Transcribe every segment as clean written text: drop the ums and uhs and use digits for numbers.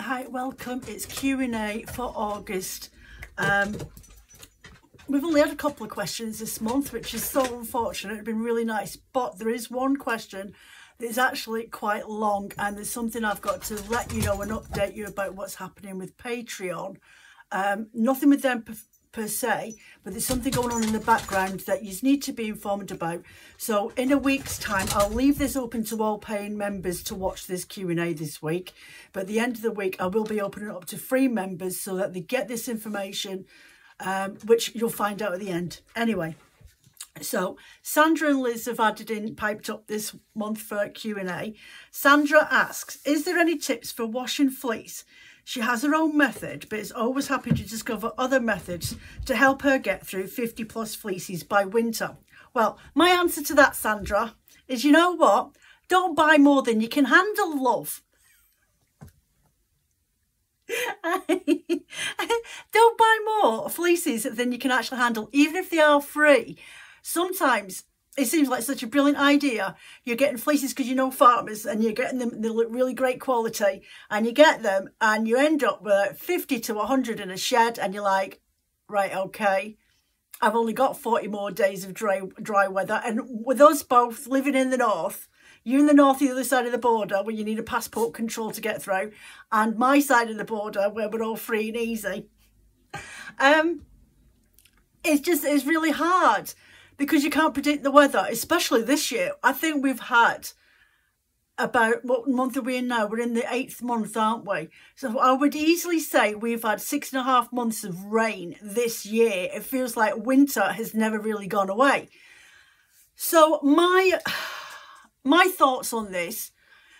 Hi, welcome. It's Q&A for August. We've only had a couple of questions this month, which is so unfortunate. It's been really nice, but there is one question that is actually quite long, and there's something I've got to let you know and update you about what's happening with Patreon. Nothing with them per se, but there's something going on in the background that you need to be informed about. So in a week's time, I'll leave this open to all paying members to watch this Q&A this week, but at the end of the week I will be opening it up to free members so that they get this information, which you'll find out at the end. Anyway, so Sandra and Liz have piped up this month for Q&A. Sandra asks, is there any tips for washing fleece? She has her own method, but is always happy to discover other methods to help her get through 50 plus fleeces by winter. Well, my answer to that, Sandra, is you know what? Don't buy more than you can handle, love. Don't buy more fleeces than you can actually handle, even if they are free. Sometimes it seems like such a brilliant idea. You're getting fleeces because you know farmers and you're getting them, they look really great quality, and you get them and you end up with 50 to 100 in a shed, and you're like, right, okay, I've only got 40 more days of dry weather. And with us both living in the north, you in the north, the other side of the border where you need a passport control to get through, and my side of the border where we're all free and easy, it's really hard. Because you can't predict the weather, especially this year. I think we've had about, what month are we in now? We're in the 8th month, aren't we? So I would easily say we've had 6.5 months of rain this year. It feels like winter has never really gone away. So my thoughts on this,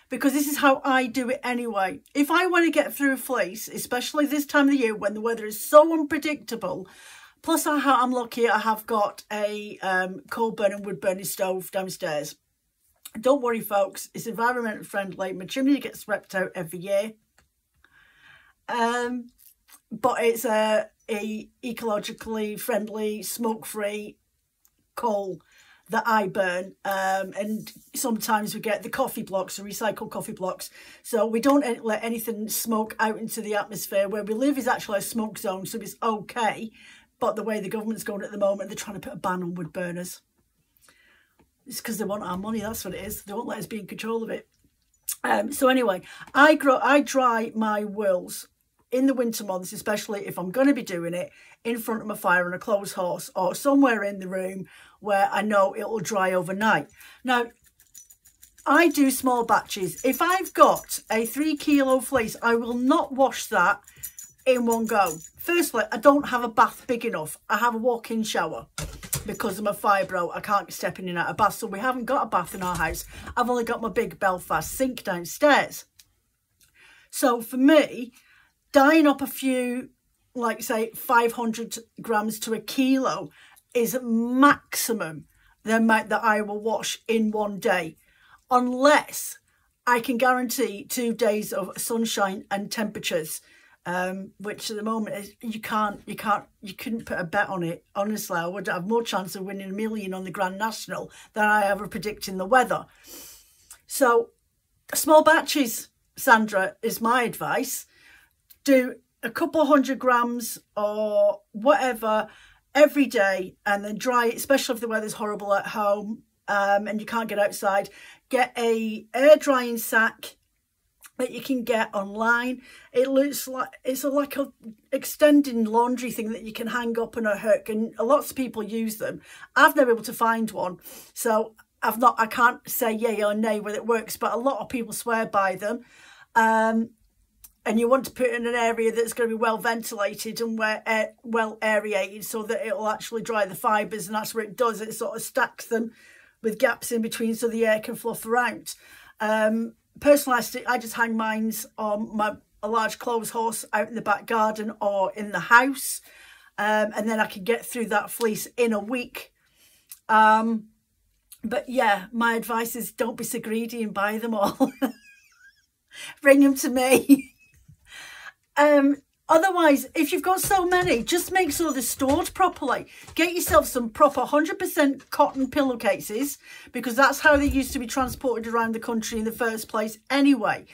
because this is how I do it anyway. If I want to get through a fleece, especially this time of the year when the weather is so unpredictable, plus I'm lucky I have got a coal burning, wood burning stove downstairs. Don't worry folks, it's environment friendly. My chimney gets swept out every year. But it's a ecologically friendly, smoke-free coal that I burn. And sometimes we get the coffee blocks, the recycled coffee blocks. So we don't let anything smoke out into the atmosphere. Where we live is actually a smoke zone, so it's okay. But the way the government's going at the moment, they're trying to put a ban on wood burners. It's because they want our money, that's what it is. They won't let us be in control of it. So anyway, I dry my wools in the winter months, especially if I'm going to be doing it, in front of my fire on a clothes horse or somewhere in the room where I know it'll dry overnight. Now, I do small batches. If I've got a 3 kilo fleece, I will not wash that in one go. Firstly, I don't have a bath big enough. I have a walk-in shower because I'm a fibro. I can't step in and out of bath, so we haven't got a bath in our house. I've only got my big Belfast sink downstairs. So for me, dyeing up a few, like say 500 grams to a kilo is maximum the amount that I will wash in one day, unless I can guarantee 2 days of sunshine and temperatures. Which at the moment is you couldn't put a bet on it. Honestly, I would have more chance of winning $1 million on the Grand National than I ever predicting the weather. So small batches, Sandra, is my advice. Do a couple 100 grams or whatever every day, and then dry it, especially if the weather's horrible at home and you can't get outside. Get a air drying sack that you can get online. It looks like it's like a extending laundry thing that you can hang up on a hook, and lots of people use them. I've never been able to find one, so I can't say yay or nay whether it works, but a lot of people swear by them. And you want to put it in an area that's going to be well ventilated and well aerated, so that it'll actually dry the fibres, and that's what it does. It sort of stacks them with gaps in between so the air can fluff around. Personally, I just hang mines on a large clothes horse out in the back garden or in the house, and then I can get through that fleece in a week. But yeah, my advice is don't be so greedy and buy them all. Bring them to me. Otherwise, if you've got so many, just make sure they're stored properly. Get yourself some proper 100% cotton pillowcases, because that's how they used to be transported around the country in the first place anyway.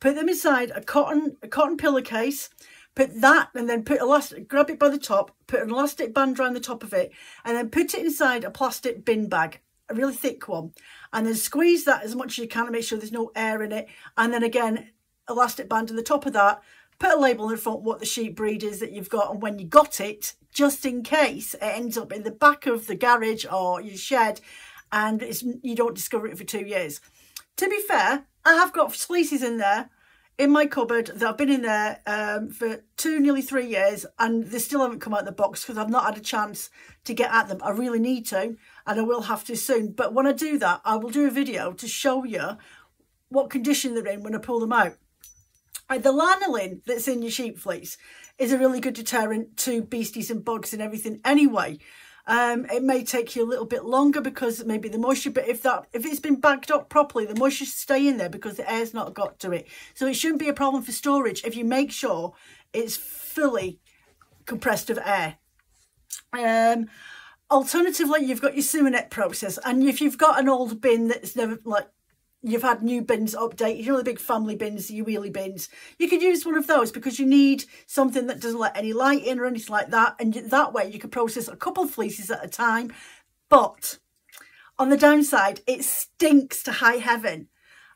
put them inside a cotton pillowcase, put that, and then put elastic, grab it by the top, put an elastic band around the top of it, and then put it inside a plastic bin bag, a really thick one, and then squeeze that as much as you can to make sure there's no air in it, and then again, elastic band on the top of that, put a label in front what the sheep breed is that you've got and when you got it, just in case it ends up in the back of the garage or your shed and you don't discover it for 2 years. To be fair, I have got fleeces in there in my cupboard that have been in there for nearly 3 years, and they still haven't come out of the box because I've not had a chance to get at them. I really need to, and I will have to soon. But when I do that, I will do a video to show you what condition they're in when I pull them out. The lanolin that's in your sheep fleece is a really good deterrent to beasties and bugs and everything anyway. It may take you a little bit longer because maybe the moisture, but if it's been bagged up properly, the moisture should stay in there because the air's not got to it. So it shouldn't be a problem for storage if you make sure it's fully compressed of air. Alternatively, you've got your Suinet process, and if you've got an old bin that's never, like, you've had new bins updated, you know, the big family bins, your wheelie bins, you could use one of those because you need something that doesn't let any light in or anything like that, and that way you can process a couple of fleeces at a time. But on the downside, it stinks to high heaven.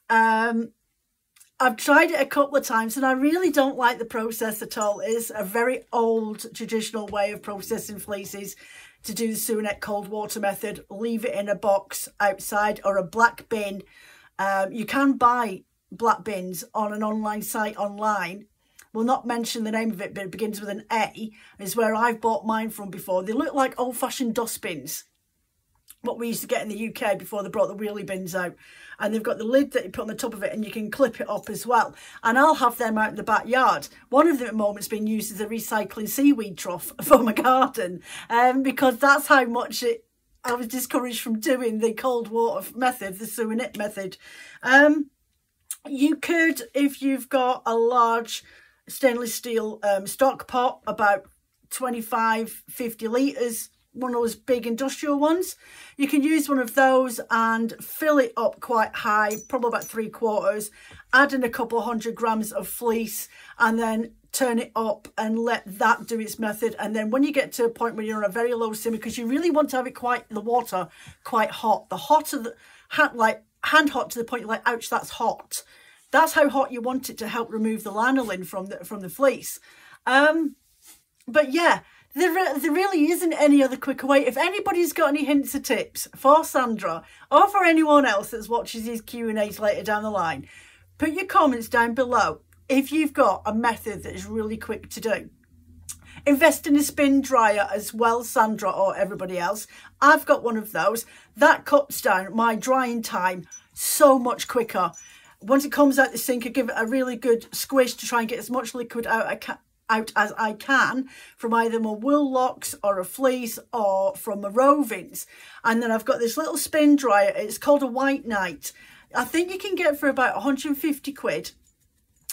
I've tried it a couple of times and I really don't like the process at all. It is a very old traditional way of processing fleeces to do the Suinet cold water method. Leave it in a box outside or a black bin. You can buy black bins on an online site online. We'll not mention the name of it, but it begins with an A. Is where I've bought mine from before. They look like old-fashioned dustbins, what we used to get in the UK before they brought the wheelie bins out. And they've got the lid that you put on the top of it and you can clip it up as well. And I'll have them out in the backyard. One of them at the moment's been used as a recycling seaweed trough for my garden, because that's how much I was discouraged from doing the cold water method, the Suinet method. You could, if you've got a large stainless steel stock pot, about 25-50 litres, one of those big industrial ones, you can use one of those and fill it up quite high, probably about 3/4, add in a couple 100 grams of fleece, and then turn it up and let that do its method. And then when you get to a point where you're on a very low simmer, because you really want to have it the water quite hot, the hotter the hand hot to the point you're like, ouch, that's hot. That's how hot you want it to help remove the lanolin from the fleece. But yeah, there really isn't any other quicker way. If anybody's got any hints or tips for Sandra or for anyone else that watches these Q&As later down the line, put your comments down below if you've got a method that is really quick to do. Invest in a spin dryer as well, Sandra or everybody else. I've got one of those. That cuts down my drying time so much quicker. Once it comes out the sink, I give it a really good squish to try and get as much liquid out as I can from either my wool locks or a fleece or from my rovings. And then I've got this little spin dryer. It's called a White Knight. I think you can get for about 150 quid.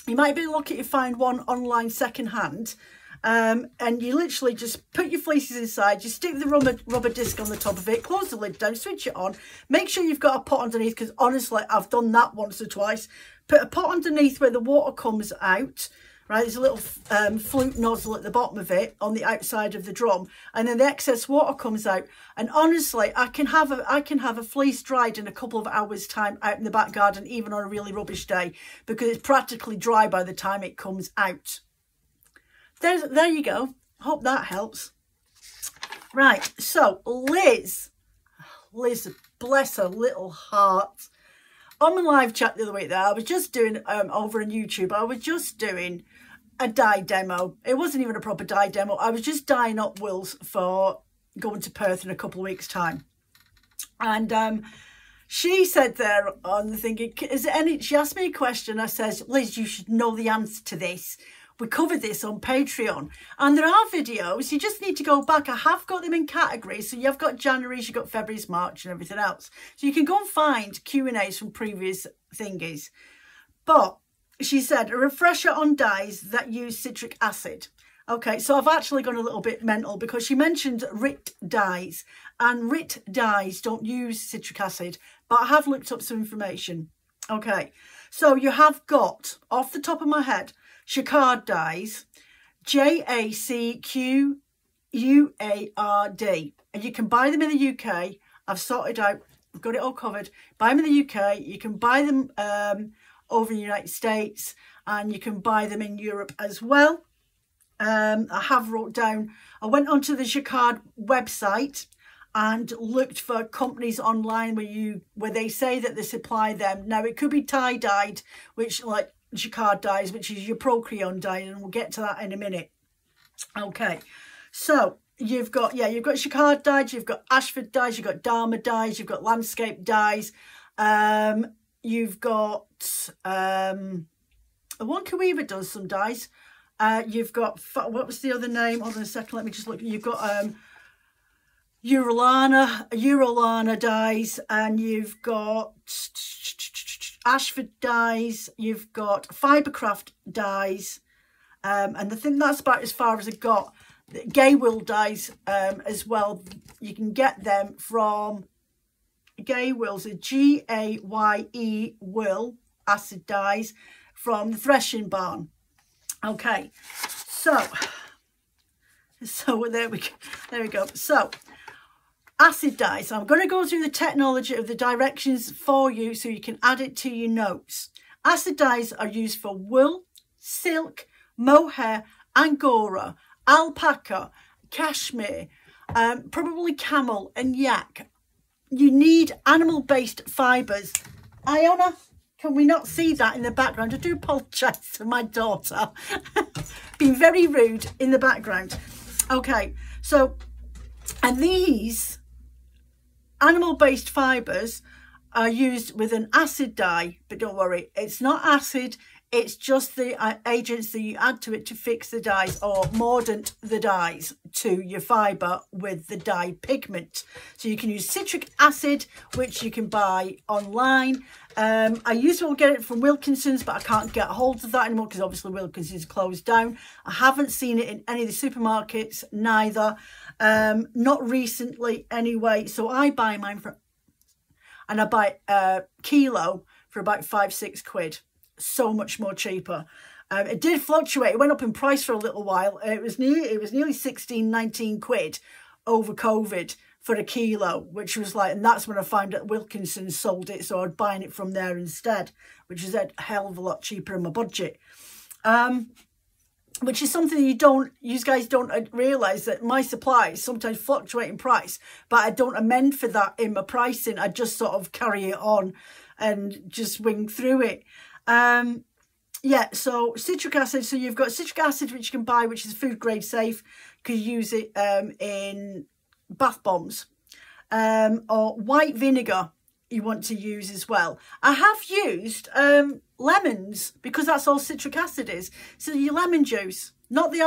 You might be lucky to find one online second-hand. And you literally just put your fleeces inside, you stick the rubber disc on the top of it, close the lid down, switch it on, make sure you've got a pot underneath, because honestly I've done that once or twice. Put a pot underneath where the water comes out, right? There's a little flute nozzle at the bottom of it on the outside of the drum, and then the excess water comes out. And honestly, I can have a fleece dried in a couple of hours time out in the back garden, even on a really rubbish day, because it's practically dry by the time it comes out. There you go. Hope that helps. Right, so Liz, bless her little heart. On my live chat the other week there, I was just doing, over on YouTube, I was just doing a dye demo. It wasn't even a proper dye demo. I was just dyeing up wools for going to Perth in a couple of weeks' time. And she said there on the thing, she asked me a question. I says, Liz, you should know the answer to this. We covered this on Patreon, and there are videos. You just need to go back. I have got them in categories. So you've got January's, you've got February's, March and everything else. So you can go and find Q&As from previous thingies. But she said, a refresher on dyes that use citric acid. Okay, so I've actually gone a little bit mental because she mentioned RIT dyes. And RIT dyes don't use citric acid. But I have looked up some information. Okay, so you have got, off the top of my head, Jacquard dyes, Jacquard, and you can buy them in the UK. I've sorted out, I've got it all covered. Buy them in the UK, you can buy them over in the United States, and you can buy them in Europe as well. I have wrote down, I went onto the Jacquard website and looked for companies online where they say that they supply them. Now, it could be tie-dyed, which like Jacquard dyes, which is your Procreon dye, and we'll get to that in a minute. Okay, so you've got Jacquard dyes, you've got Ashford dyes, you've got Dharma dyes, you've got landscape dyes, you've got Wankaweaver does some dyes. You've got, what was the other name? Hold on a second, let me just look. You've got Uralana dyes, and you've got Ashford dyes, you've got Fibercraft dyes, and I think that's about as far as I got. Gaywill dyes as well. You can get them from Gaywill's, G-A-Y-E Will acid dyes from the Threshing Barn. Okay, so there we go. So acid dyes. I'm going to go through the technology of the directions for you so you can add it to your notes. Acid dyes are used for wool, silk, mohair, angora, alpaca, cashmere, probably camel and yak. You need animal-based fibres. Iona, can we not see that in the background? I do apologise to my daughter. Being very rude in the background. Okay, so, and these animal-based fibres are used with an acid dye, but don't worry, it's not acid, it's just the agents that you add to it to fix the dyes or mordant the dyes to your fibre with the dye pigment. So you can use citric acid, which you can buy online. I used to get it from Wilkinson's, but I can't get a hold of that anymore because obviously Wilkinson's closed down. I haven't seen it in any of the supermarkets, neither. Not recently anyway. So I buy mine and I buy a kilo for about £5-6 quid. So much more cheaper. It did fluctuate. It went up in price for a little while. It was nearly 16-19 quid over COVID for a kilo, which was like, and that's when I found that Wilkinson's sold it, so I was buying it from there instead, which is a hell of a lot cheaper in my budget. Which is something you guys don't realise, that my supplies sometimes fluctuate in price, but I don't amend for that in my pricing. I just sort of carry it on and just wing through it. Yeah, so citric acid. So you've got citric acid, which you can buy, which is food grade safe. You can use it in bath bombs. Or white vinegar you want to use as well. I have used lemons, because that's all citric acid is. So your lemon juice, not the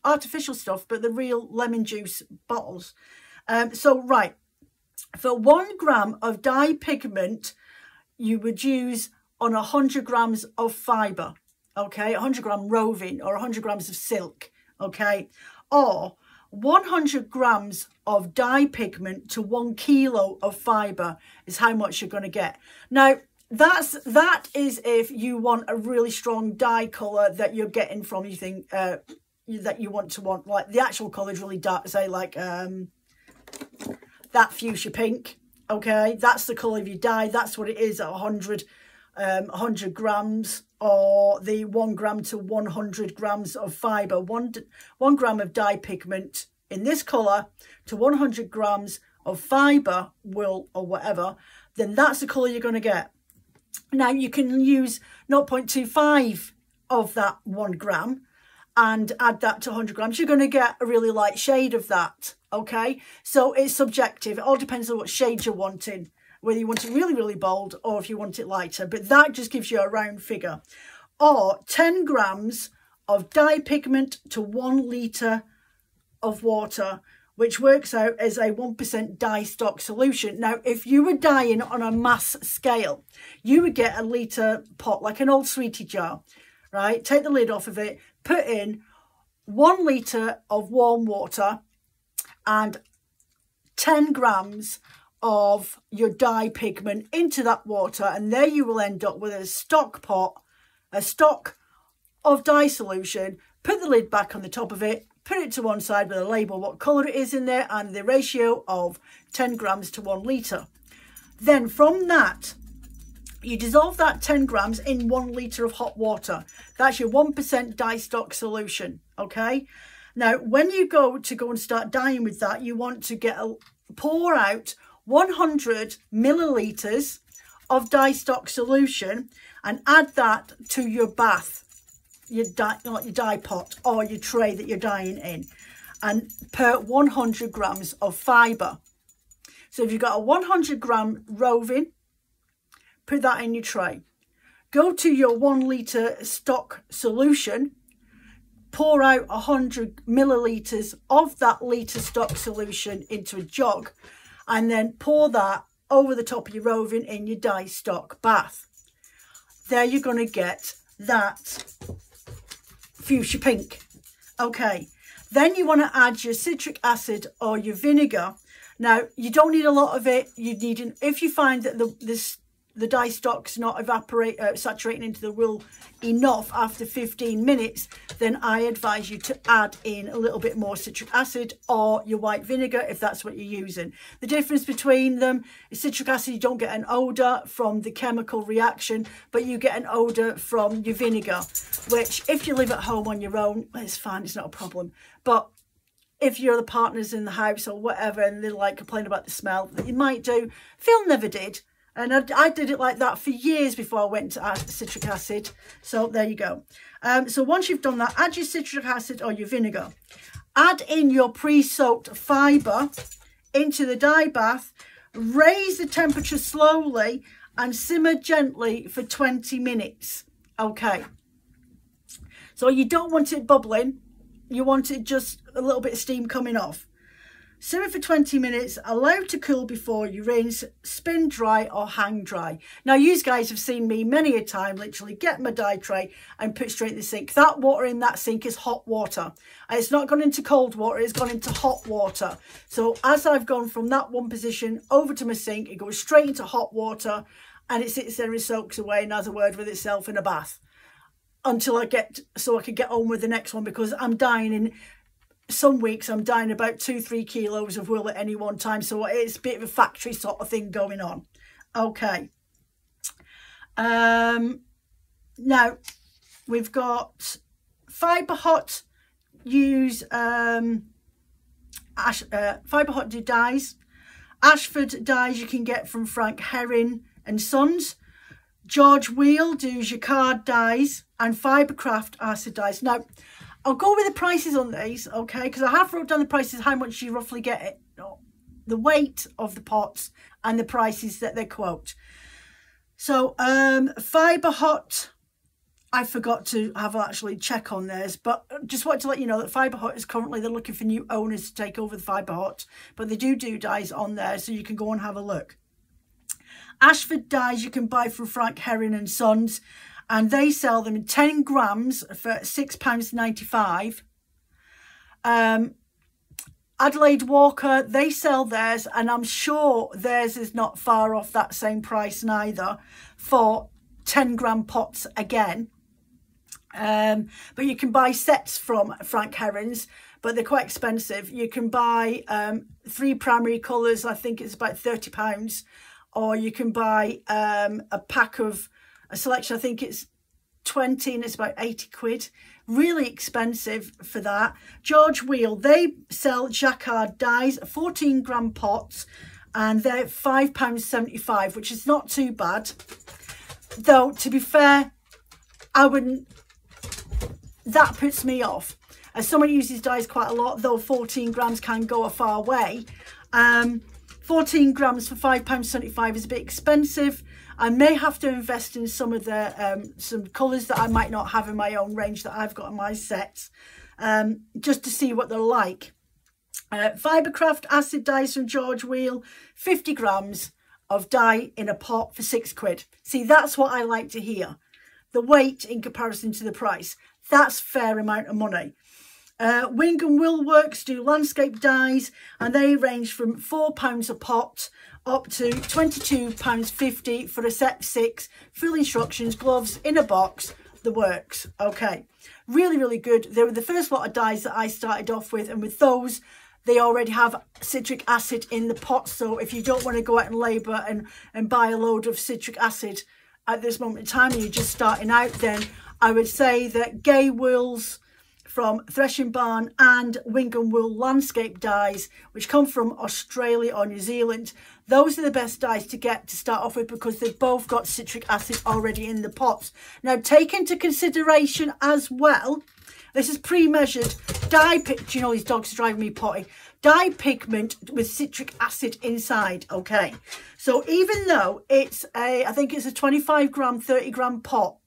artificial stuff, but the real lemon juice bottles. So right, for 1 gram of dye pigment, you would use on 100 grams of fibre, okay, 100 gram roving or 100 grams of silk, okay, or 100 grams of dye pigment to 1 kilo of fibre is how much you're going to get. Now, that is if you want a really strong dye colour that you're getting from, you think, that you want, like the actual colour is really dark, say like that fuchsia pink, okay, that's the colour of your dye, that's what it is at 100 grams, or the 1 gram to 100 grams of fibre. 1 gram of dye pigment in this colour to 100 grams of fibre, wool or whatever, then that's the colour you're going to get. Now you can use 0.25 of that 1 gram and add that to 100 grams. You're going to get a really light shade of that, okay? So it's subjective. It all depends on what shade you're wanting, whether you want it really, really bold or if you want it lighter. But that just gives you a round figure. Or 10 grams of dye pigment to 1 litre of water, which works out as a 1% dye stock solution. Now, if you were dyeing on a mass scale, you would get a litre pot, like an old sweetie jar, right? Take the lid off of it, put in 1 litre of warm water and 10 grams of your dye pigment into that water, and there you will end up with a stock pot, a stock of dye solution. Put the lid back on the top of it, put it to one side with a label what colour it is in there and the ratio of 10 grams to 1 litre. Then from that, you dissolve that 10 grams in 1 litre of hot water. That's your 1% dye stock solution, okay? Now, when you go and start dyeing with that, you want to pour out 100 millilitres of dye stock solution and add that to your bath, your dye pot or your tray that you're dyeing in, and per 100 grams of fibre. So if you've got a 100 gram roving, put that in your tray. Go to your 1 litre stock solution, pour out 100 millilitres of that litre stock solution into a jug, and then pour that over the top of your roving in your dye stock bath. There you're going to get that fuchsia pink. Okay, then you want to add your citric acid or your vinegar. Now, you don't need a lot of it. You need, if you find that the dye stock's not saturating into the wool enough after 15 minutes, then I advise you to add in a little bit more citric acid or your white vinegar if that's what you're using. The difference between them is citric acid, you don't get an odour from the chemical reaction, but you get an odour from your vinegar, which if you live at home on your own, it's fine, it's not a problem. But if your other partner's in the house or whatever and they like complain about the smell, that you might do. Phil never did. And I did it like that for years before I went to add citric acid. So there you go. So once you've done that, add your citric acid or your vinegar. Add in your pre-soaked fibre into the dye bath. Raise the temperature slowly and simmer gently for 20 minutes. Okay. So you don't want it bubbling. You want it just a little bit of steam coming off. Simmer for 20 minutes, allow to cool before you rinse, spin dry or hang dry. Now, you guys have seen me many a time literally get my dye tray and put straight in the sink. That water in that sink is hot water. It's not gone into cold water, it's gone into hot water. So as I've gone from that one position over to my sink, it goes straight into hot water and it sits there and soaks away and has a word with itself in a bath until I can get on with the next one, because I'm dyeing in. Some weeks I'm dyeing about 2-3 kilos of wool at any one time, so it's a bit of a factory sort of thing going on. Okay. Now we've got Fibre Hot. Use Fibre Hot do dyes. Ashford dyes you can get from Frank Herring and Sons. George Wheel do Jacquard dyes, and Fibercraft acid dyes. Now, I'll go with the prices on these, okay, because I have wrote down the prices, how much you roughly get it, the weight of the pots and the prices that they quote. So Fibre Hot, I forgot to have actually check on theirs, but just wanted to let you know that Fibre Hot is currently, they're looking for new owners to take over the Fibre Hot, but they do dyes on there, so you can go and have a look. Ashford dyes you can buy from Frank Herring and Sons, and they sell them in 10 grams for £6.95. Adelaide Walker, they sell theirs, and I'm sure theirs is not far off that same price neither, for 10 gram pots again. But you can buy sets from Frank Herring's, but they're quite expensive. You can buy 3 primary colours, I think it's about £30, or you can buy a pack of a selection, I think it's 20 and it's about 80 quid. Really expensive for that. George Wheel, they sell Jacquard dyes, 14 gram pots, and they're £5.75, which is not too bad. Though, to be fair, that puts me off. As someone who uses dyes quite a lot, though 14 grams can go a far way. 14 grams for £5.75 is a bit expensive. I may have to invest in some of the some colours that I might not have in my own range that I've got in my sets, just to see what they're like. Fibercraft acid dyes from George Wheel, 50 grams of dye in a pot for 6 quid. See, that's what I like to hear. The weight in comparison to the price. That's a fair amount of money. Wing and Wool Works do landscape dyes, and they range from £4 a pot up to £22.50 for a set 6, full instructions, gloves in a box, the works. Okay, really, really good. They were the first lot of dyes that I started off with, and with those, they already have citric acid in the pot. So if you don't want to go out and labour and buy a load of citric acid at this moment in time and you're just starting out, then I would say that Gay Wools from Threshing Barn and Wingham Wool Landscape dyes, which come from Australia or New Zealand, those are the best dyes to get to start off with, because they've both got citric acid already in the pots. Now, take into consideration as well, this is pre-measured dye, you know, these dogs are driving me potty, dye pigment with citric acid inside. Okay, so even though it's I think it's a 25 gram, 30 gram pot,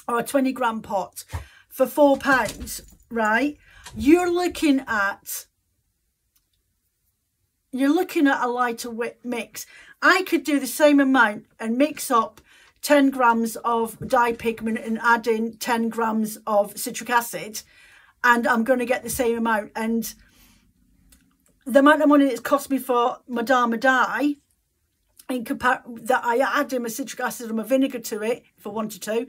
or a 20 gram pot for £4, right? You're looking at a lighter mix. I could do the same amount and mix up 10 grams of dye pigment and add in 10 grams of citric acid, and I'm going to get the same amount. And the amount of money it's cost me for my Dharma dye, that I add in my citric acid and my vinegar to it if I wanted to,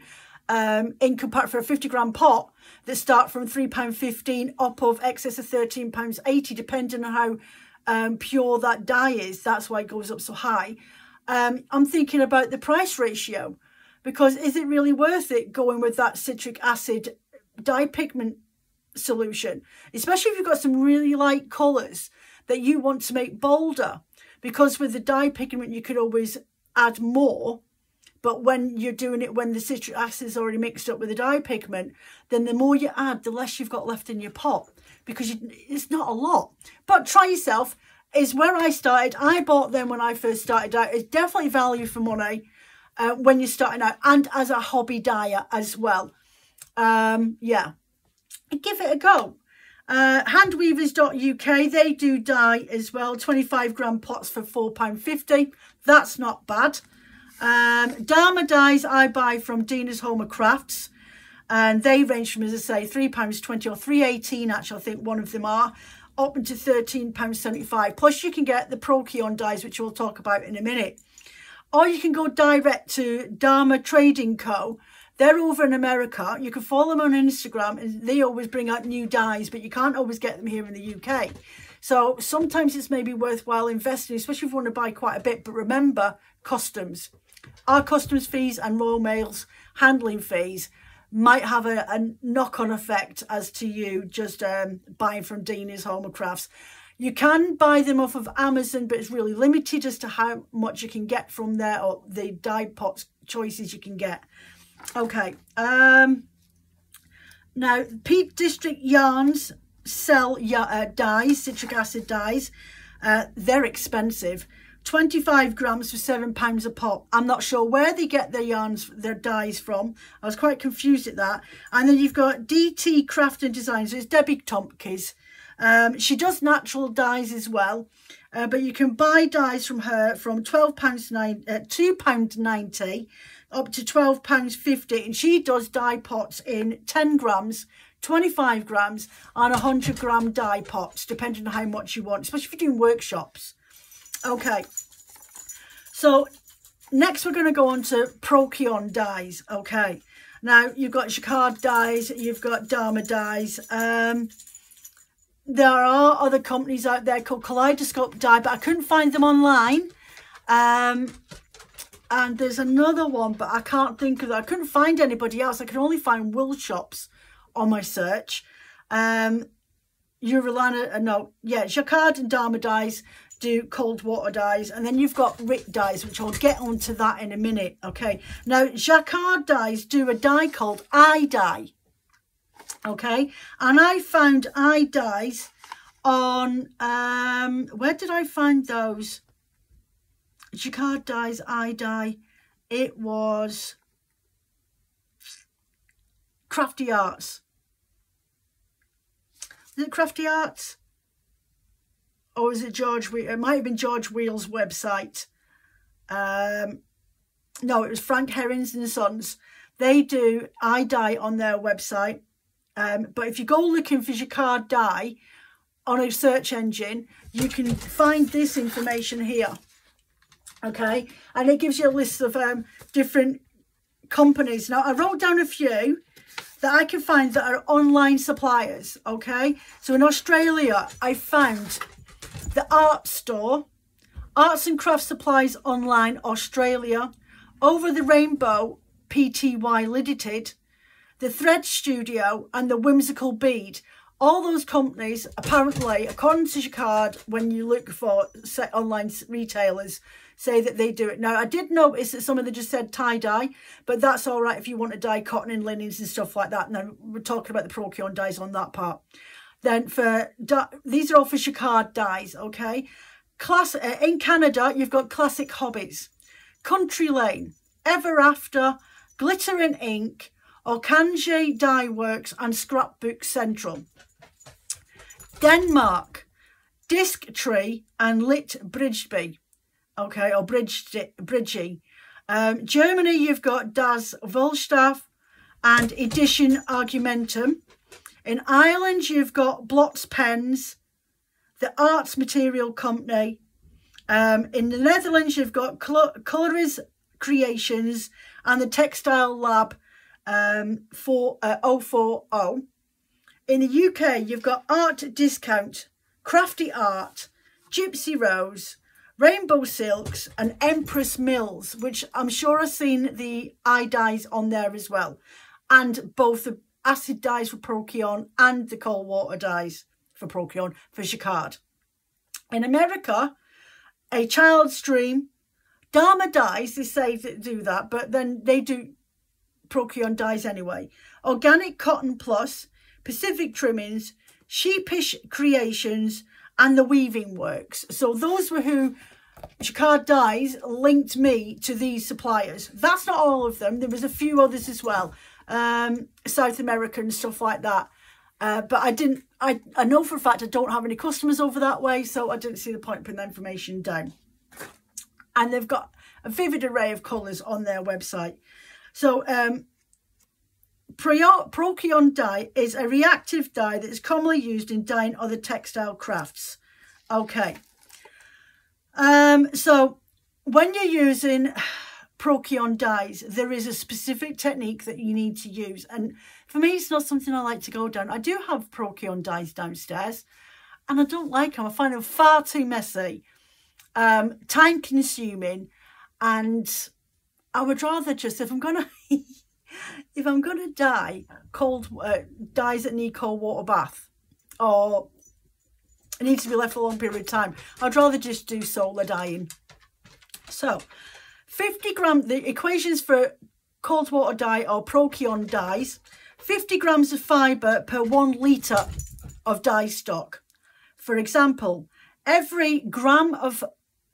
in comparison for a 50 gram pot that start from £3.15 up of excess of £13.80, depending on how pure that dye is. That's why it goes up so high. I'm thinking about the price ratio, because is it really worth it going with that citric acid dye pigment solution, especially if you've got some really light colours that you want to make bolder? Because with the dye pigment you could always add more, but when you're doing it when the citric acid is already mixed up with the dye pigment, then the more you add, the less you've got left in your pot, because it's not a lot. But try yourself is where I started. I bought them when I first started out. It's definitely value for money when you're starting out, and as a hobby dyer as well. Yeah, give it a go. Handweavers.uk, they do dye as well, 25 gram pots for £4.50. That's not bad. Dharma dyes I buy from Dina's Home of Crafts, and they range from, as I say, £3.20 or £3.18 actually, I think one of them are, up into £13.75. Plus you can get the Procyon dyes, which we'll talk about in a minute. Or you can go direct to Dharma Trading Co. They're over in America. You can follow them on Instagram, and they always bring out new dyes, but you can't always get them here in the UK. So sometimes it's maybe worthwhile investing, especially if you want to buy quite a bit. But remember, customs. Our customs fees and Royal Mail's handling fees might have a knock-on effect as to you just buying from Dina's Home of Crafts. You can buy them off of Amazon, but it's really limited as to how much you can get from there, or the dye pots choices you can get. Okay. Now, Peak District Yarns sell dyes, citric acid dyes. They're expensive. 25 grams for £7 a pot. I'm not sure where they get their yarns, their dyes from. I was quite confused at that. And then you've got DT Craft and Design. So it's Debbie Tompkins. She does natural dyes as well. But you can buy dyes from her from £2.90 up to £12.50. And she does dye pots in 10 grams, 25 grams and 100 gram dye pots, depending on how much you want, especially if you're doing workshops. Okay, so next we're going to go on to Procyon dyes. Okay, now you've got Jacquard dyes, you've got Dharma dyes. There are other companies out there called Kaleidoscope Dye, but I couldn't find them online. And there's another one, but I can't think of that. I couldn't find anybody else. I could only find wool shops on my search. Jacquard and Dharma dyes do cold water dyes, and then you've got RIT dyes, which I'll get onto that in a minute. Okay, now Jacquard dyes do a dye called iDye. Okay, and I found iDyes on where did I find those? Jacquard dyes iDye. It was Crafty Arts. Is it Crafty Arts? Or is it George Wheel? It might have been George Wheel's website. No, it was Frank Herrings and Sons. They do iDye on their website. But if you go looking for Jacquard dye on a search engine, you can find this information here. Okay, and it gives you a list of different companies. Now, I wrote down a few that I can find that are online suppliers. Okay, so in Australia, I found the Art Store, Arts and Crafts Supplies Online Australia, Over the Rainbow Pty Limited, the Thread Studio, and the Whimsical Bead. All those companies, apparently, according to Jacquard, when you look for online retailers, say that they do it. Now, I did notice that some of them just said tie-dye, but that's all right if you want to dye cotton and linens and stuff like that. Now, we're talking about the Procyon dyes on that part. Then these are all for Jacquard dyes, okay? In Canada, you've got Classic Hobbies, Country Lane, Ever After, Glitter and Ink, Orkanji Dye Works, and Scrapbook Central. Denmark, Disc Tree and Lit Bridgeby, okay, or Bridgie. Germany, you've got Das Wohlstaff and Edition Argumentum. In Ireland, you've got Blots Pens, the Arts Material Company. In the Netherlands, you've got Coloris Creations and the Textile Lab 040. In the UK, you've got Art Discount, Crafty Art, Gypsy Rose, Rainbow Silks and Empress Mills, which I'm sure I've seen the eye dyes on there as well. And both the acid dyes for Procyon and the cold water dyes for Procyon for Jacquard. In America, A Child's Dream, Dharma dyes, they say that do that, but then they do Procyon dyes anyway. Organic Cotton Plus, Pacific Trimmings, Sheepish Creations, and the Weaving Works. So those were who Jacquard Dyes linked me to these suppliers. That's not all of them. There was a few others as well, South American stuff like that. But I know for a fact I don't have any customers over that way, so I didn't see the point of putting that information down. And they've got a vivid array of colours on their website. So Procyon dye is a reactive dye that is commonly used in dyeing other textile crafts. Okay. So when you're using Procyon dyes, there is a specific technique that you need to use. And for me, it's not something I like to go down. I do have Procyon dyes downstairs and I don't like them. I find them far too messy, time consuming, and I would rather just, if I'm going to dye dyes that need cold water bath, or it needs to be left for a long period of time, I'd rather just do solar dyeing. So 50 grams, the equations for cold water dye or Procyon dyes: 50 grams of fibre per 1 litre of dye stock. For example, every gram of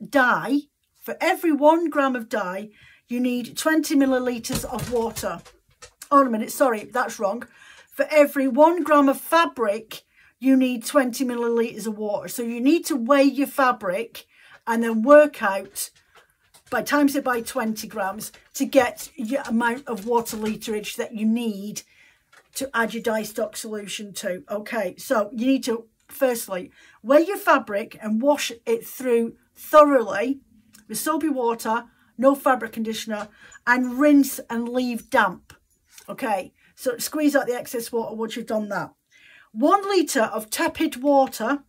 dye, for every 1 gram of dye, you need 20 millilitres of water. Oh, a minute, sorry, that's wrong. For every 1 gram of fabric, you need 20 millilitres of water. So you need to weigh your fabric and then work out, times it by 20 grams to get your amount of water literage that you need to add your dye stock solution to. Okay, so you need to firstly weigh your fabric and wash it through thoroughly with soapy water, no fabric conditioner, and rinse and leave damp. Okay, so squeeze out the excess water once you've done that. 1 litre of tepid water,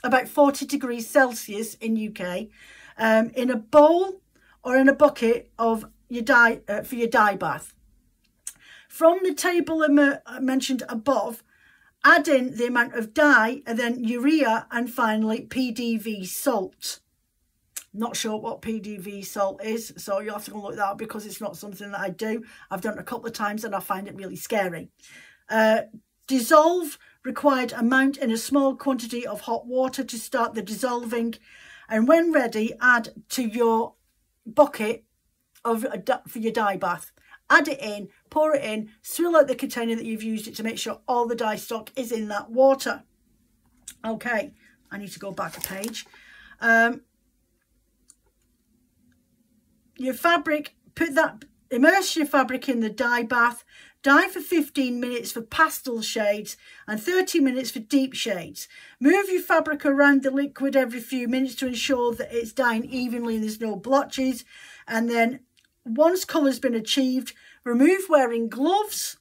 about 40 degrees Celsius in UK, in a bowl or in a bucket of your dye for your dye bath. From the table I mentioned above, add in the amount of dye and then urea and finally PDV salt. Not sure what PDV salt is, so you'll have to go look that up because it's not something that I do. I've done it a couple of times and I find it really scary. Dissolve required amount in a small quantity of hot water to start the dissolving, and when ready, add to your bucket for your dye bath. Add it in, pour it in, swill out the container that you've used it to make sure all the dye stock is in that water. Okay, I need to go back a page. Your fabric, put that Immerse your fabric in the dye bath. Dye for 15 minutes for pastel shades and 30 minutes for deep shades. Move your fabric around the liquid every few minutes to ensure that it's dyeing evenly and there's no blotches. And then once colour's been achieved, remove wearing gloves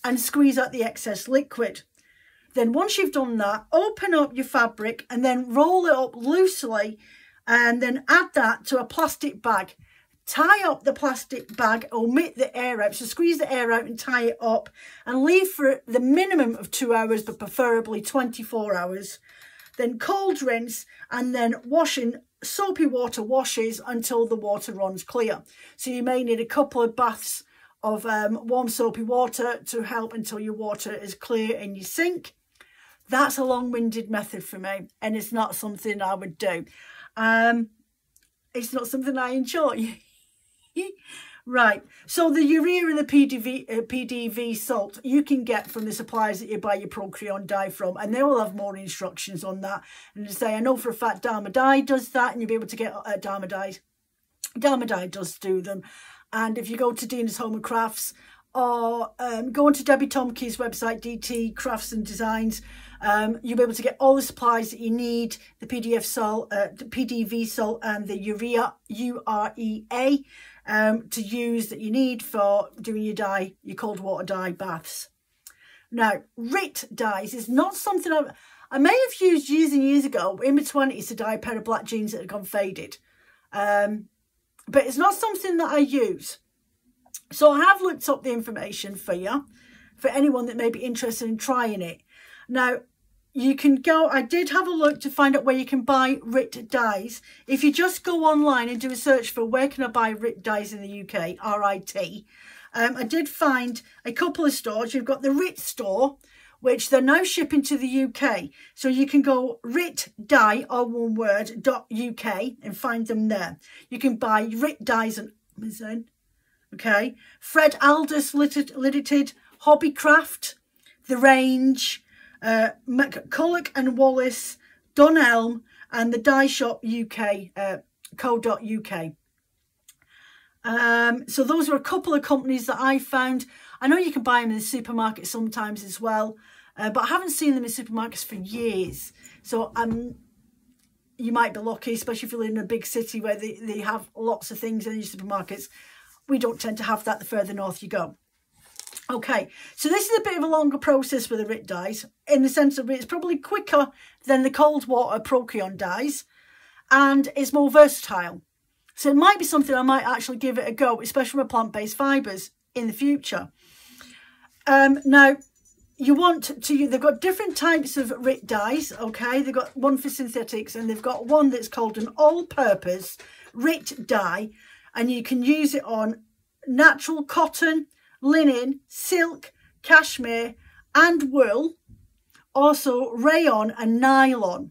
and squeeze out the excess liquid. Then once you've done that, open up your fabric and then roll it up loosely and then add that to a plastic bag. Tie up the plastic bag, omit the air out, so squeeze the air out and tie it up and leave for the minimum of 2 hours, but preferably 24 hours. Then cold rinse and then wash in soapy water washes until the water runs clear. So you may need a couple of baths of warm soapy water to help until your water is clear in your sink. That's a long-winded method for me, and it's not something I would do. It's not something I enjoy. Right, so the urea and the PDV salt you can get from the suppliers that you buy your Procreon dye from, and they will have more instructions on that. And to say, I know for a fact Dharma Dye does that, and you'll be able to get Dharma Dye. Dharma Dye does do them. And if you go to Dina's Home and Crafts, or go onto Debbie Tomke's website, DT Crafts and Designs, you'll be able to get all the supplies that you need, the PDF salt, the PDV salt and the urea, UREA, to use that you need for doing your dye, your cold water dye baths. Now, RIT dyes is not something I may have used years and years ago in my 20s to dye a pair of black jeans that had gone faded. But it's not something that I use. So I have looked up the information for you, for anyone that may be interested in trying it. Now, you can go, I did have a look to find out where you can buy RIT dyes. If you just go online and do a search for where can I buy RIT dyes in the UK, R-I-T, I did find a couple of stores. You've got the RIT store, which they're now shipping to the UK. So you can go ritdye, all one word, .uk and find them there. You can buy RIT dyes on Amazon. Okay, Fred Aldous Limited, Hobbycraft, The Range, McCulloch and Wallace, Dunelm, and the Dye Shop UK, co.uk. So those are a couple of companies that I found. I know you can buy them in the supermarket sometimes as well, but I haven't seen them in supermarkets for years. So you might be lucky, especially if you live in a big city where they have lots of things in your supermarkets. We don't tend to have that the further north you go. Okay, so this is a bit of a longer process with the RIT dyes, in the sense of it's probably quicker than the cold water Procreon dyes, and it's more versatile. So it might be something I might actually give it a go, especially with plant-based fibres in the future. Now, you want to, they've got different types of RIT dyes, okay? They've got one for synthetics, and they've got one that's called an all-purpose RIT dye, and you can use it on natural cotton, linen, silk, cashmere and wool, also rayon and nylon.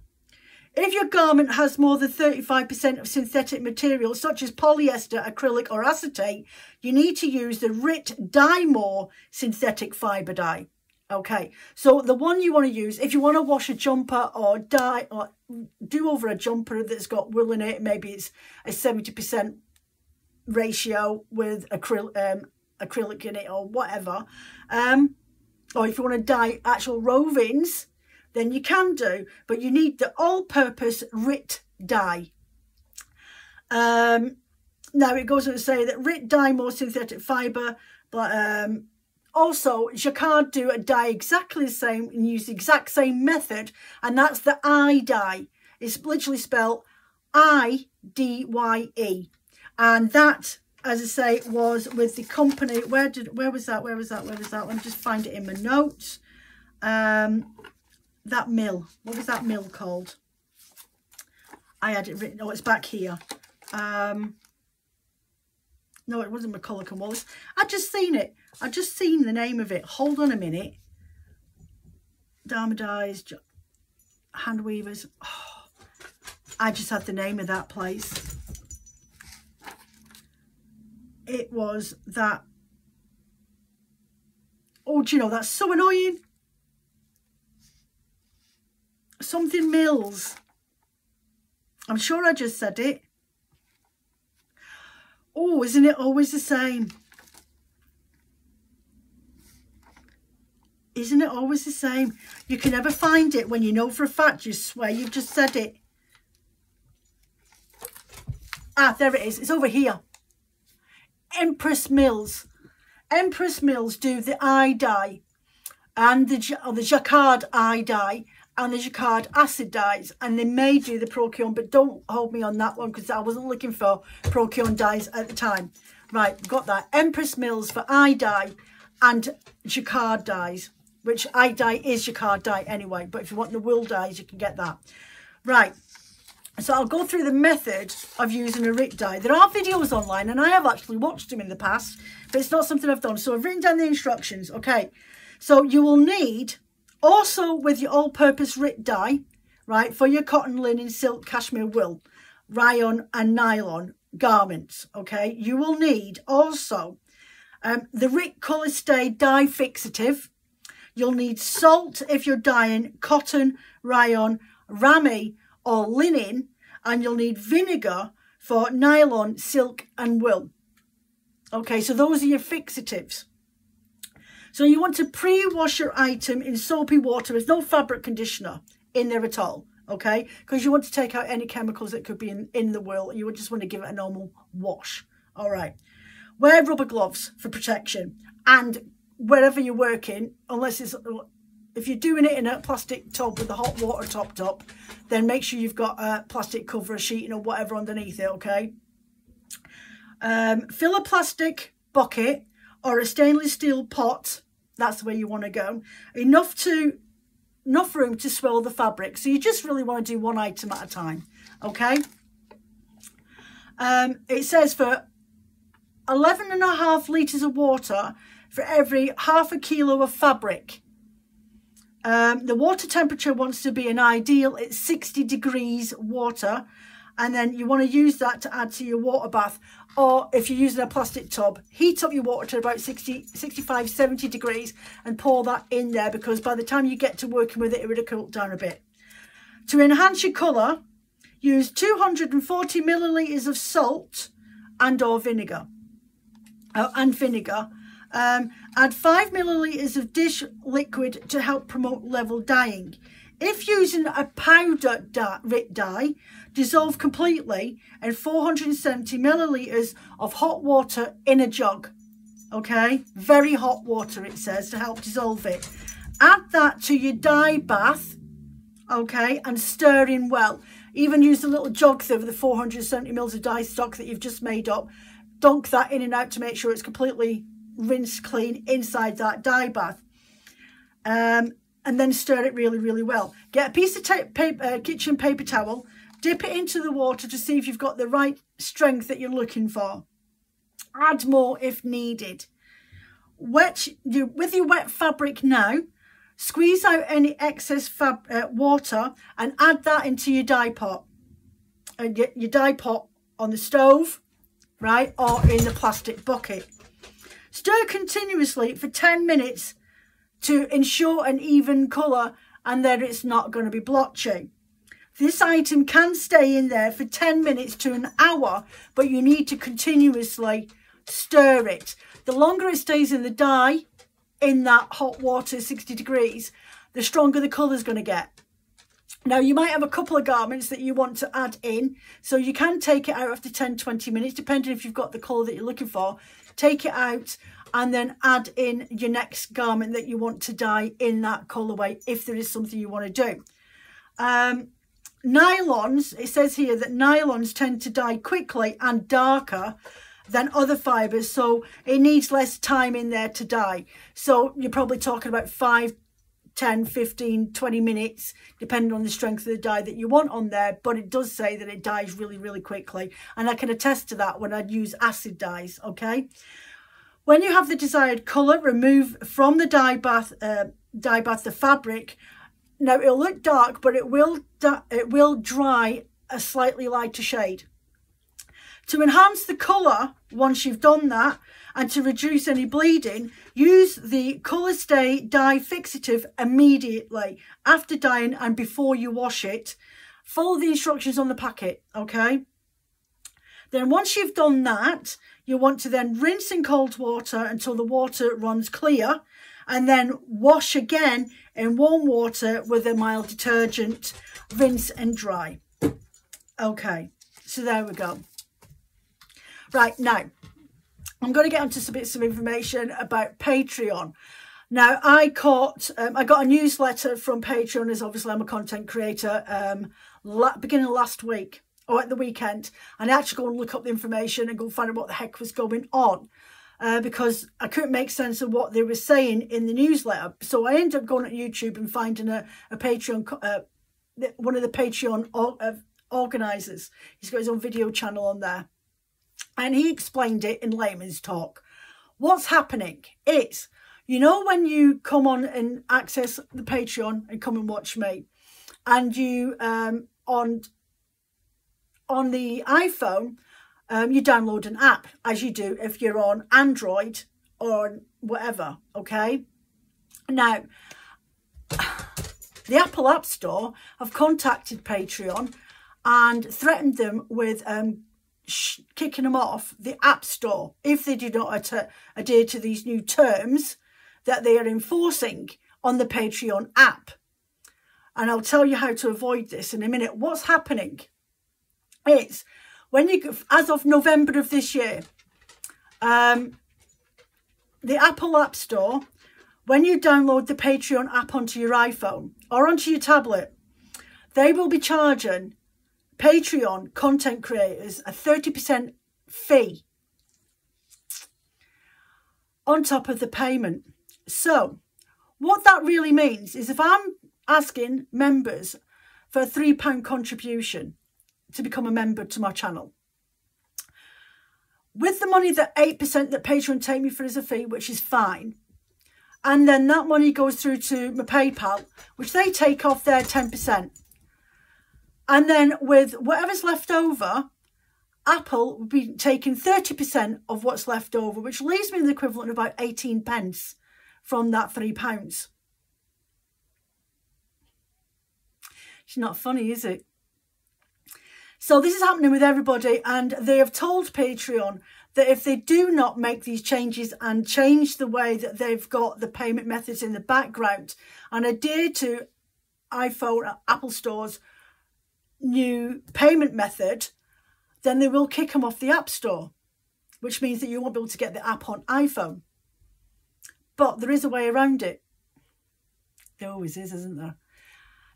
If your garment has more than 35% of synthetic material such as polyester, acrylic or acetate, you need to use the RIT Dye More synthetic fibre dye. Okay, so the one you want to use, if you want to wash a jumper or dye or do over a jumper that's got wool in it, maybe it's a 70% ratio with acrylic in it or whatever, or if you want to dye actual rovings, then you can do, but you need the all-purpose RIT dye. Now it goes on to say that RIT Dye More synthetic fibre, but also jacquard do a dye exactly the same and use the exact same method, and that's the I dye. It's literally spelled I-D-Y-E. And that, as I say, was with the company. Where was that? Let me just find it in my notes. That mill. What was that mill called? I had it written. Oh, it's back here. No, it wasn't McCulloch and Wallace. I'd just seen it. I'd just seen the name of it. Hold on a minute. Dharma Dyes, Hand Weavers. Oh, I just had the name of that place. It was that. Oh, do you know, that's so annoying. Something Mills. I'm sure I just said it. Oh, isn't it always the same? Isn't it always the same? You can never find it when you know for a fact you swear you've just said it. Ah, there it is. It's over here. Empress Mills. Empress Mills do the eye dye and the Jacquard eye dye and the Jacquard acid dyes, and they may do the Procyon, but don't hold me on that one because I wasn't looking for Procyon dyes at the time. Right, got that. Empress Mills for eye dye and Jacquard dyes, which eye dye is Jacquard dye anyway, but if you want the wool dyes, you can get that. Right, so I'll go through the method of using a RIT dye. There are videos online, and I have actually watched them in the past, but it's not something I've done. So I've written down the instructions, okay? So you will need, also with your all-purpose RIT dye, right, for your cotton, linen, silk, cashmere, wool, rayon and nylon garments, okay? You will need also the RIT Colour Stay dye fixative. You'll need salt if you're dyeing cotton, rayon, ramie or linen, and you'll need vinegar for nylon, silk and wool. Okay, so those are your fixatives. So you want to pre-wash your item in soapy water. There's no fabric conditioner in there at all, okay? Because you want to take out any chemicals that could be in the wool. You would just want to give it a normal wash. All right. Wear rubber gloves for protection. And wherever you're working, unless it's, if you're doing it in a plastic tub with a hot water topped up, then make sure you've got a plastic cover, a sheeting or whatever underneath it, okay? Fill a plastic bucket or a stainless steel pot. That's the way you want to go. Enough room to swirl the fabric. So you just really want to do one item at a time, okay? It says for 11.5 litres of water for every half a kilo of fabric. The water temperature wants to be an ideal. It's 60 degrees water. And then you want to use that to add to your water bath. Or if you're using a plastic tub, heat up your water to about 60, 65, 70 degrees and pour that in there, because by the time you get to working with it, it will cool down a bit. To enhance your colour, use 240 millilitres of salt and or vinegar. Add 5 millilitres of dish liquid to help promote level dyeing. If using a powder RIT dye, dissolve completely in 470 millilitres of hot water in a jug. Okay, very hot water it says, to help dissolve it. Add that to your dye bath, okay, and stir in well. Even use the little jug there with the 470 mils of dye stock that you've just made up. Dunk that in and out to make sure it's completely rinsed clean inside that dye bath. And then stir it really, really well. Get a piece of kitchen paper towel, dip it into the water to see if you've got the right strength that you're looking for. Add more if needed. With your wet fabric now, squeeze out any excess water and add that into your dye pot. Your dye pot on the stove, right, or in the plastic bucket. Stir continuously for 10 minutes to ensure an even colour and that it's not going to be blotchy. This item can stay in there for 10 minutes to an hour, but you need to continuously stir it. The longer it stays in the dye, in that hot water, 60 degrees, the stronger the colour is going to get. Now, you might have a couple of garments that you want to add in, so you can take it out after 10-20 minutes, depending if you've got the colour that you're looking for. Take it out and then add in your next garment that you want to dye in that colourway, if there is something you want to do. Nylons, it says here that nylons tend to dye quickly and darker than other fibres, so it needs less time in there to dye. So you're probably talking about 5, 10, 15, 20 minutes, depending on the strength of the dye that you want on there. But it does say that it dyes really, really quickly. And I can attest to that when I'd use acid dyes, okay? When you have the desired colour, remove from the dye bath the fabric. Now, it'll look dark, but it will dry a slightly lighter shade. To enhance the colour, once you've done that, and to reduce any bleeding, use the Colour Stay dye fixative immediately after dyeing and before you wash it. Follow the instructions on the packet, okay? Then once you've done that, you want to then rinse in cold water until the water runs clear, and then wash again in warm water with a mild detergent, rinse and dry. Okay, so there we go. Right, now I'm going to get onto some bits of information about Patreon. Now, I got a newsletter from Patreon, as obviously I'm a content creator, beginning of last week, or at the weekend, and I actually go and look up the information and go find out what the heck was going on, because I couldn't make sense of what they were saying in the newsletter. So I ended up going on YouTube and finding a Patreon, one of the Patreon organisers. He's got his own video channel on there. And he explained it in layman's talk. What's happening is, you know, when you come on and access the Patreon and come and watch me, and you on the iPhone, you download an app, as you do if you're on Android or whatever, okay? Now, the Apple App Store have contacted Patreon and threatened them with kicking them off the App Store if they do not adhere to these new terms that they are enforcing on the Patreon app. And I'll tell you how to avoid this in a minute. What's happening is, when you, as of November of this year, the Apple App Store, when you download the Patreon app onto your iPhone or onto your tablet, they will be charging Patreon content creators a 30% fee on top of the payment. So what that really means is, if I'm asking members for a £3 contribution to become a member to my channel, with the money, that 8% that Patreon take me for as a fee, which is fine, and then that money goes through to my PayPal, which they take off their 10%. And then with whatever's left over, Apple will be taking 30% of what's left over, which leaves me the equivalent of about 18 pence from that £3. It's not funny, is it? So this is happening with everybody, and they have told Patreon that if they do not make these changes and change the way that they've got the payment methods in the background and adhere to iPhone, Apple Store's new payment method, then they will kick them off the App Store, which means that you won't be able to get the app on iPhone. But there is a way around it. There always is, isn't there?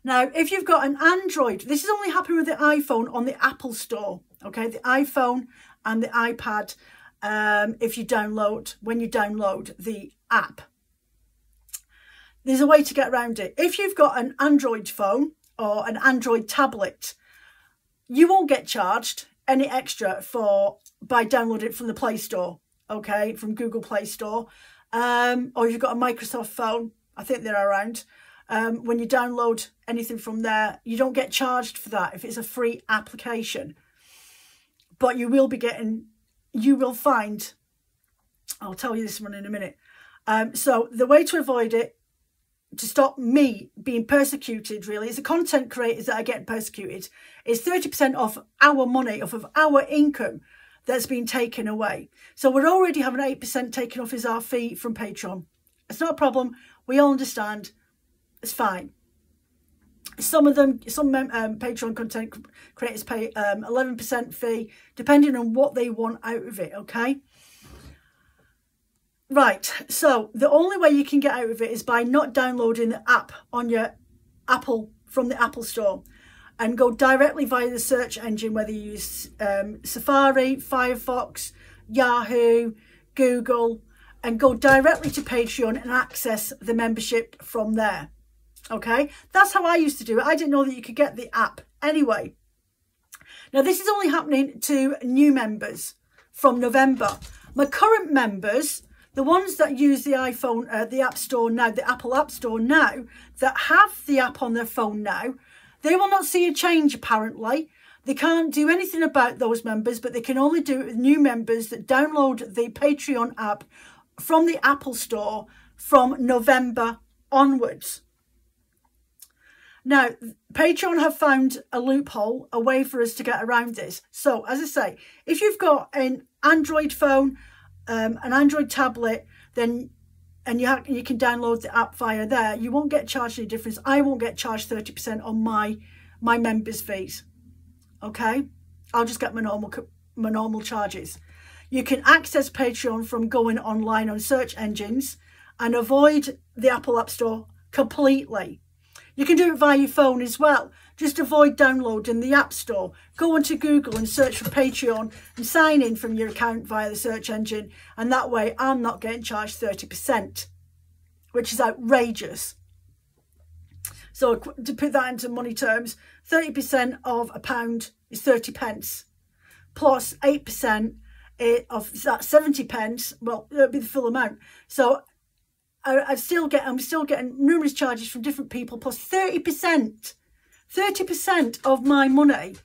Now, if you've got an Android, this is only happening with the iPhone on the Apple Store, okay? The iPhone and the iPad, when you download the app. There's a way to get around it. If you've got an Android phone or an Android tablet, you won't get charged any extra by downloading it from the Play Store, okay? From Google Play Store. Or if you've got a Microsoft phone, I think they're around. When you download anything from there, you don't get charged for that if it's a free application. But you will find, I'll tell you this one in a minute. So the way to avoid it, to stop me being persecuted, really, as a content creators that are getting persecuted, is 30% off our money, off of our income that's been taken away. So we're already having 8% taken off as our fee from Patreon. It's not a problem. We all understand. It's fine. Some Patreon content creators pay 11% fee, depending on what they want out of it, okay? Right, so the only way you can get out of it is by not downloading the app on your Apple, from the Apple Store, and go directly via the search engine, whether you use Safari, Firefox, Yahoo, Google, and go directly to Patreon and access the membership from there. Okay, that's how I used to do it. I didn't know that you could get the app anyway. Now, this is only happening to new members from November. My current members, the ones that use the iPhone, the App Store now, the Apple App Store now, that have the app on their phone now, they will not see a change apparently. They can't do anything about those members, but they can only do it with new members that download the Patreon app from the Apple Store from November onwards. Now, Patreon have found a loophole, a way for us to get around this. So, as I say, if you've got an Android phone, an Android tablet, then and you can download the app via there, you won't get charged any difference. I won't get charged 30% on my members fees. Okay, I'll just get my normal charges. You can access Patreon from going online on search engines and avoid the Apple App Store completely. You can do it via your phone as well. Just avoid downloading the App Store. Go onto Google and search for Patreon and sign in from your account via the search engine. And that way I'm not getting charged 30%, which is outrageous. So to put that into money terms, 30% of £1 is 30 pence. Plus 8% of that 70 pence, well, it'll be the full amount. So I'm still getting numerous charges from different people, plus 30% of my money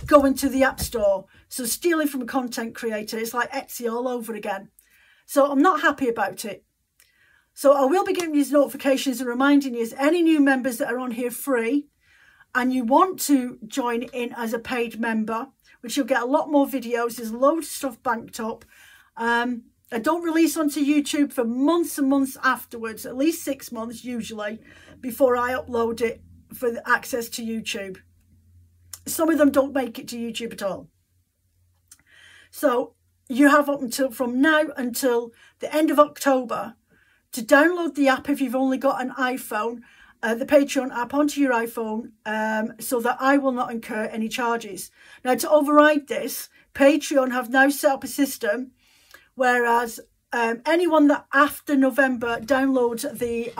going to the App Store. So stealing from a content creator, it's like Etsy all over again. So I'm not happy about it. So I will be giving you notifications and reminding you, any new members that are on here free and you want to join in as a paid member, which you'll get a lot more videos. There's loads of stuff banked up. I don't release onto YouTube for months and months afterwards, at least 6 months usually, before I upload it for the access to YouTube. Some of them don't make it to YouTube at all. So you have up until from now until the end of October to download the app if you've only got an iPhone, the Patreon app onto your iPhone, so that I will not incur any charges. Now, to override this, Patreon have now set up a system whereas anyone that after November downloads the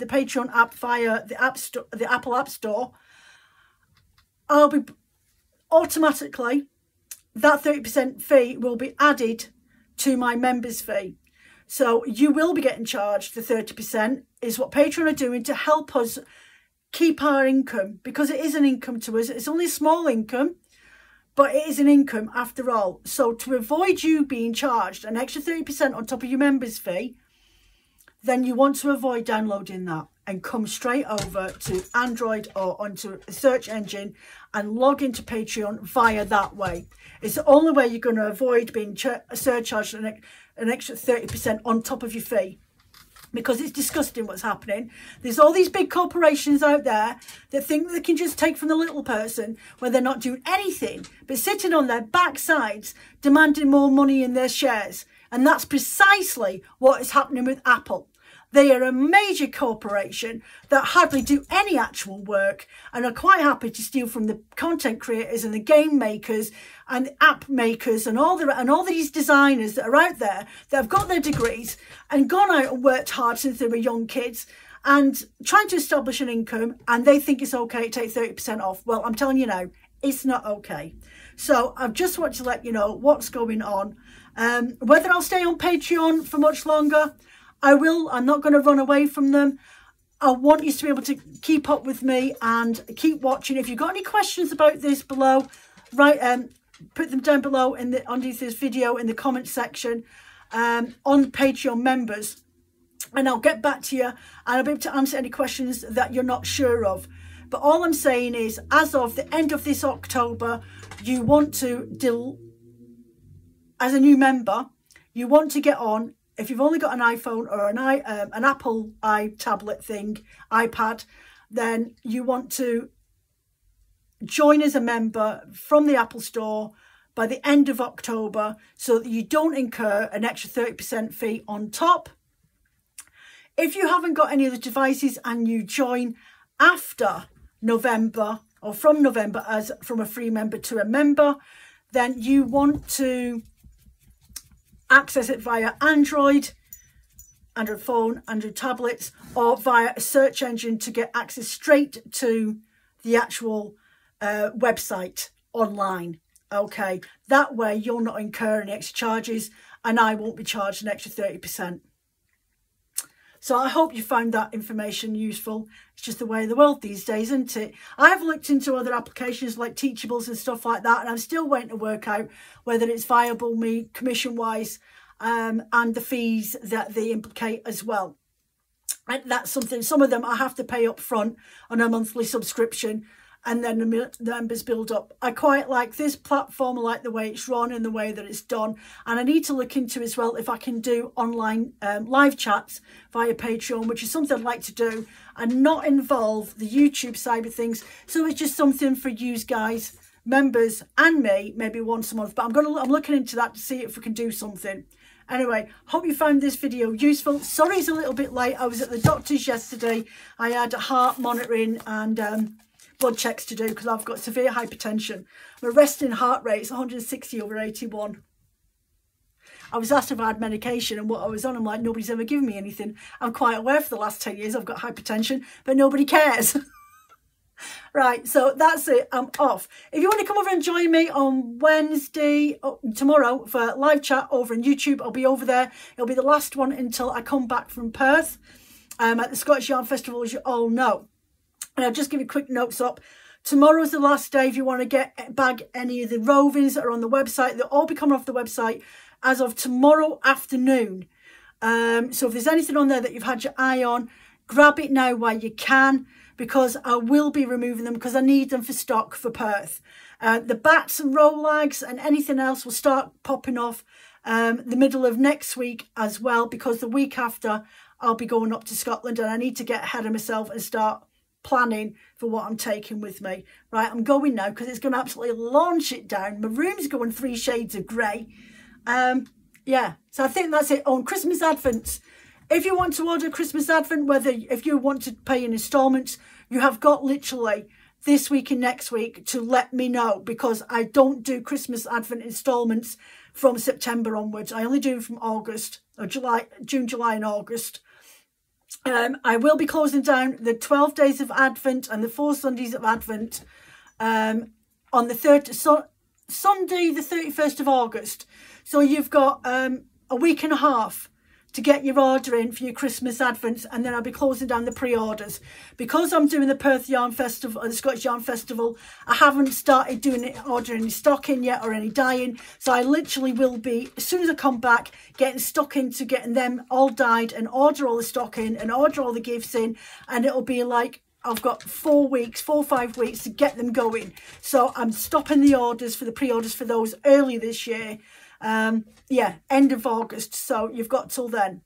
Patreon app via the Apple App Store, I'll be automatically, that 30% fee will be added to my members fee. So you will be getting charged the 30%, is what Patreon are doing to help us keep our income, because it is an income to us. It's only a small income, but it is an income after all. So to avoid you being charged an extra 30% on top of your members fee, then you want to avoid downloading that and come straight over to Android or onto a search engine and log into Patreon via that way. It's the only way you're going to avoid being surcharged an extra 30% on top of your fee. Because it's disgusting what's happening. There's all these big corporations out there that think they can just take from the little person when they're not doing anything but sitting on their backsides demanding more money in their shares. And that's precisely what is happening with Apple. They are a major corporation that hardly do any actual work and are quite happy to steal from the content creators and the game makers and the app makers and all these designers that are out there that have got their degrees and gone out and worked hard since they were young kids and trying to establish an income, and they think it's okay to take 30% off. Well, I'm telling you now, it's not okay. So I just want to let you know what's going on. Whether I'll stay on Patreon for much longer, I will. I'm not going to run away from them. I want you to be able to keep up with me and keep watching. If you've got any questions about this below, put them down below underneath this video in the comment section on Patreon members, and I'll get back to you and I'll be able to answer any questions that you're not sure of. But all I'm saying is, as of the end of this October, you want to, as a new member, you want to get on. If you've only got an iPhone or an Apple tablet thing, iPad, then you want to join as a member from the Apple Store by the end of October so that you don't incur an extra 30% fee on top. If you haven't got any of the devices and you join after November or from November as from a free member to a member, then you want to access it via Android phone, Android tablets, or via a search engine to get access straight to the actual website online. Okay, that way you'll not incur any extra charges and I won't be charged an extra 30%. So I hope you found that information useful. It's just the way of the world these days, isn't it? I've looked into other applications like Teachables and stuff like that, and I'm still waiting to work out whether it's viable me commission-wise and the fees that they implicate as well. And that's something, some of them I have to pay up front on a monthly subscription. and then the members build up. I quite like this platform. I like the way it's run and the way that it's done. And I need to look into as well if I can do online live chats via Patreon, which is something I'd like to do, and not involve the YouTube side of things. So it's just something for you guys, members, and me, maybe once a month. But I'm looking into that to see if we can do something. Anyway, hope you found this video useful. Sorry it's a little bit late. I was at the doctor's yesterday. I had heart monitoring and blood checks to do because I've got severe hypertension. My resting heart rate is 160/81. I was asked if I had medication and what I was on. I'm like, nobody's ever given me anything. I'm quite aware for the last 10 years I've got hypertension, but nobody cares. Right, so that's it. I'm off. If you want to come over and join me on Wednesday, tomorrow, for live chat over on YouTube, I'll be over there. It'll be the last one until I come back from Perth at the Scottish Yarn Festival, as you all know. And I'll just give you quick notes up. Tomorrow's the last day if you want to bag any of the rovings that are on the website. They'll all be coming off the website as of tomorrow afternoon. So if there's anything on there that you've had your eye on, grab it now while you can, because I will be removing them because I need them for stock for Perth. The bats and rolags and anything else will start popping off the middle of next week as well, because the week after I'll be going up to Scotland and I need to get ahead of myself and start planning for what I'm taking with me. Right, I'm going now because it's going to absolutely launch it down. My room's going 3 shades of grey. Yeah, so I think that's it on Christmas Advents. If you want to order Christmas Advent, if you want to pay in instalments, you have got literally this week and next week to let me know, because I don't do Christmas Advent instalments from September onwards. I only do from August, or June, July and August. I will be closing down the 12 days of Advent and the 4 Sundays of Advent on the Sunday the 31st of August. So you've got a week and a half to get your order in for your Christmas Advents, and then I'll be closing down the pre-orders. Because I'm doing the Perth Yarn Festival, or the Scottish Yarn Festival, I haven't started ordering any stocking yet or any dyeing. So I literally will be, as soon as I come back, getting stuck into getting them all dyed and order all the stock in and order all the gifts in, and it'll be like I've got 4 or 5 weeks to get them going. So I'm stopping the orders for the pre-orders for those early this year. Yeah, end of August, so you've got till then.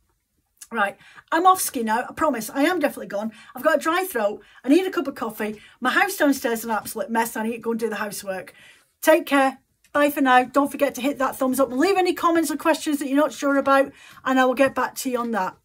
Right, I'm off ski now, I promise. I am definitely gone. I've got a dry throat. I need a cup of coffee. My house downstairs is an absolute mess. I need to go and do the housework. Take care. Bye for now. Don't forget to hit that thumbs up and leave any comments or questions that you're not sure about, and I will get back to you on that.